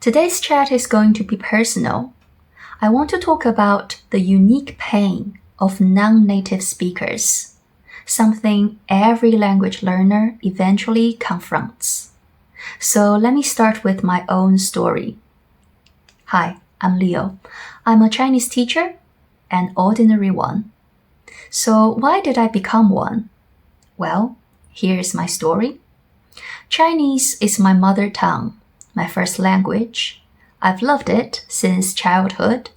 Today's chat is going to be personal. I want to talk about the unique pain of non-native speakers, something every language learner eventually confronts. So let me start with my own story. Hi, I'm Leo. I'm a Chinese teacher, an ordinary one. So why did I become one? Well, here's my story. Chinese is my mother tongue, my first language. I've loved it since childhood.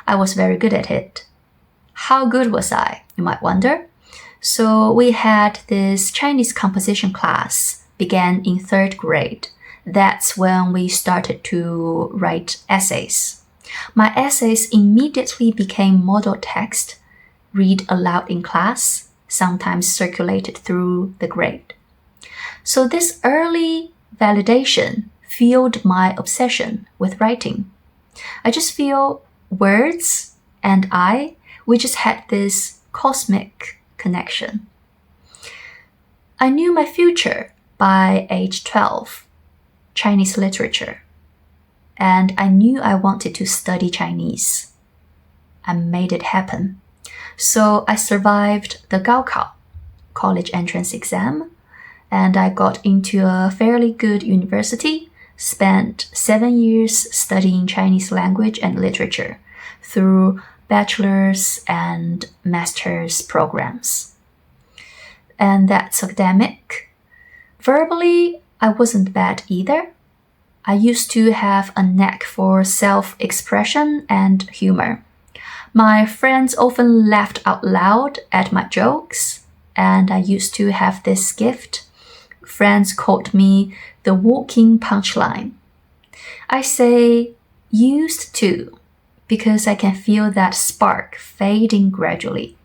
I was very good at it. How good was I, you might wonder? So we had this Chinese composition class, began in 3rd grade. That's when we started to write essays. My essays immediately became model text, read aloud in class, sometimes circulated through the grade. So this early validation fueled my obsession with writing. I just feel words and we just had this cosmic connection. I knew my future by age 12, Chinese literature, and I knew I wanted to study Chinese. I made it happen. So I survived the Gaokao, college entrance exam, and I got into a fairly good university, spent 7 years studying Chinese language and literature through bachelor's and master's programs. And that's academic. Verbally, I wasn't bad either. I used to have a knack for self-expression and humor. My friends often laughed out loud at my jokes, and I used to have this gift. Friends called me the walking punchline. I say used to because I can feel that spark fading gradually.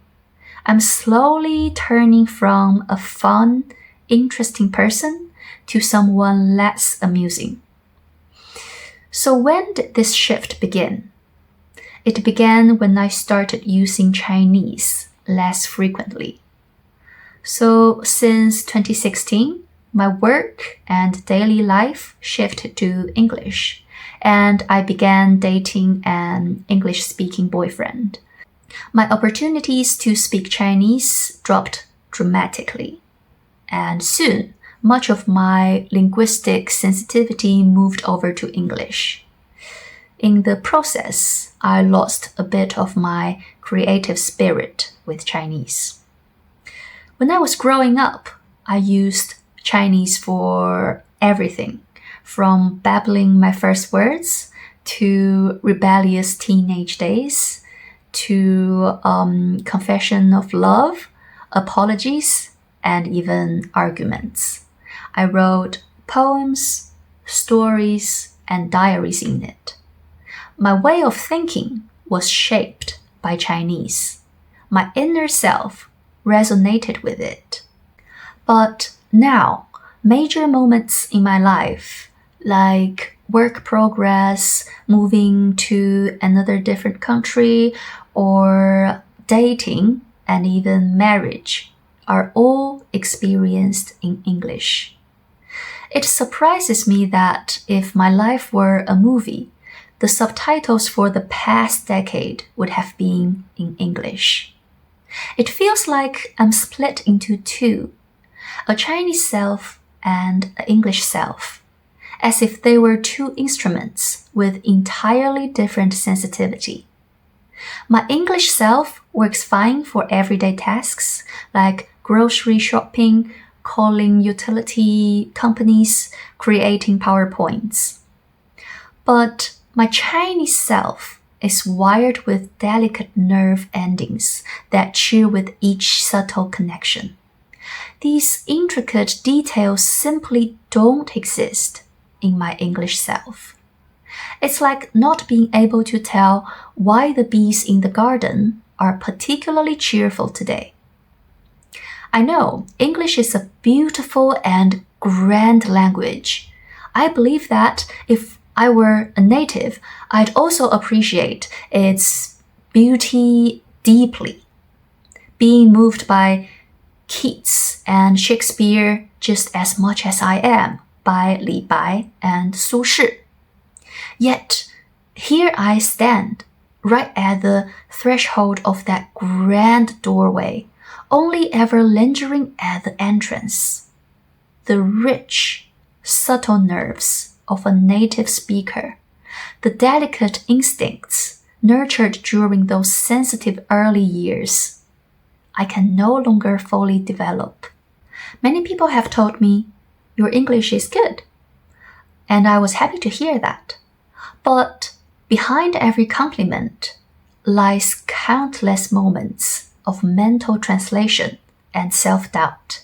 I'm slowly turning from a fun, interesting person to someone less amusing. So when did this shift begin? It began when I started using Chinese less frequently. So since 2016, my work and daily life shifted to English, and I began dating an English-speaking boyfriend. My opportunities to speak Chinese dropped dramatically, and soon, much of my linguistic sensitivity moved over to English. In the process, I lost a bit of my creative spirit with Chinese. When I was growing up, I used Chinese for everything, from babbling my first words to rebellious teenage days to confession of love, apologies, and even arguments. I wrote poems, stories, and diaries in it. My way of thinking was shaped by Chinese. My inner self resonated with it. But now, major moments in my life, like work progress, moving to another different country, or dating and even marriage, are all experienced in English. It surprises me that if my life were a movie, the subtitles for the past decade would have been in English. It feels like I'm split into two, a Chinese self and an English self, as if they were two instruments with entirely different sensitivity. My English self works fine for everyday tasks like grocery shopping, calling utility companies, creating PowerPoints. But my Chinese self is wired with delicate nerve endings that chill with each subtle connection. These intricate details simply don't exist in my English self. It's like not being able to tell why the bees in the garden are particularly cheerful today. I know English is a beautiful and grand language. I believe that if I were a native, I'd also appreciate its beauty deeply, being moved by Keats and Shakespeare just as much as I am by Li Bai and Su Shi. Yet, here I stand, right at the threshold of that grand doorway, only ever lingering at the entrance. The rich, subtle nerves of a native speaker, the delicate instincts nurtured during those sensitive early years, I can no longer fully develop. Many people have told me, "Your English is good." And I was happy to hear that. But behind every compliment lies countless moments of mental translation and self-doubt.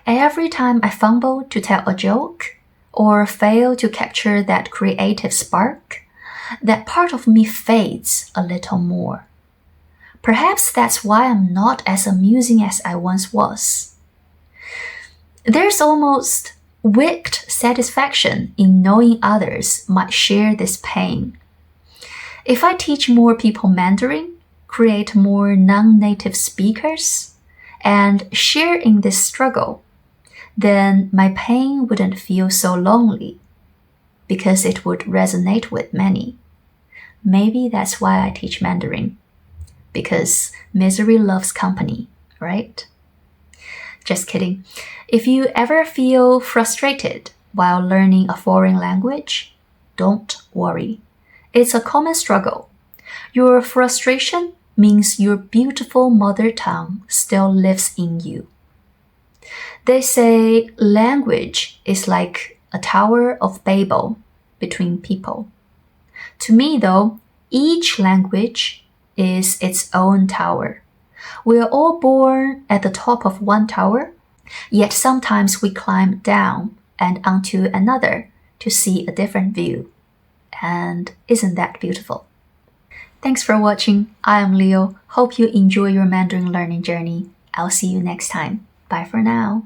Every time I fumble to tell a joke or fail to capture that creative spark, that part of me fades a little more. Perhaps that's why I'm not as amusing as I once was. There's almost wicked satisfaction in knowing others might share this pain. If I teach more people Mandarin, create more non-native speakers, and share in this struggle, then my pain wouldn't feel so lonely, because it would resonate with many. Maybe that's why I teach Mandarin, because misery loves company, right? Just kidding. If you ever feel frustrated while learning a foreign language, don't worry. It's a common struggle. Your frustration means your beautiful mother tongue still lives in you. They say language is like a Tower of Babel between people. To me, though, each language is its own tower. We are all born at the top of one tower, yet sometimes we climb down and onto another to see a different view. And isn't that beautiful? Thanks for watching. I am Leo. Hope you enjoy your Mandarin learning journey. I'll see you next time. Bye for now.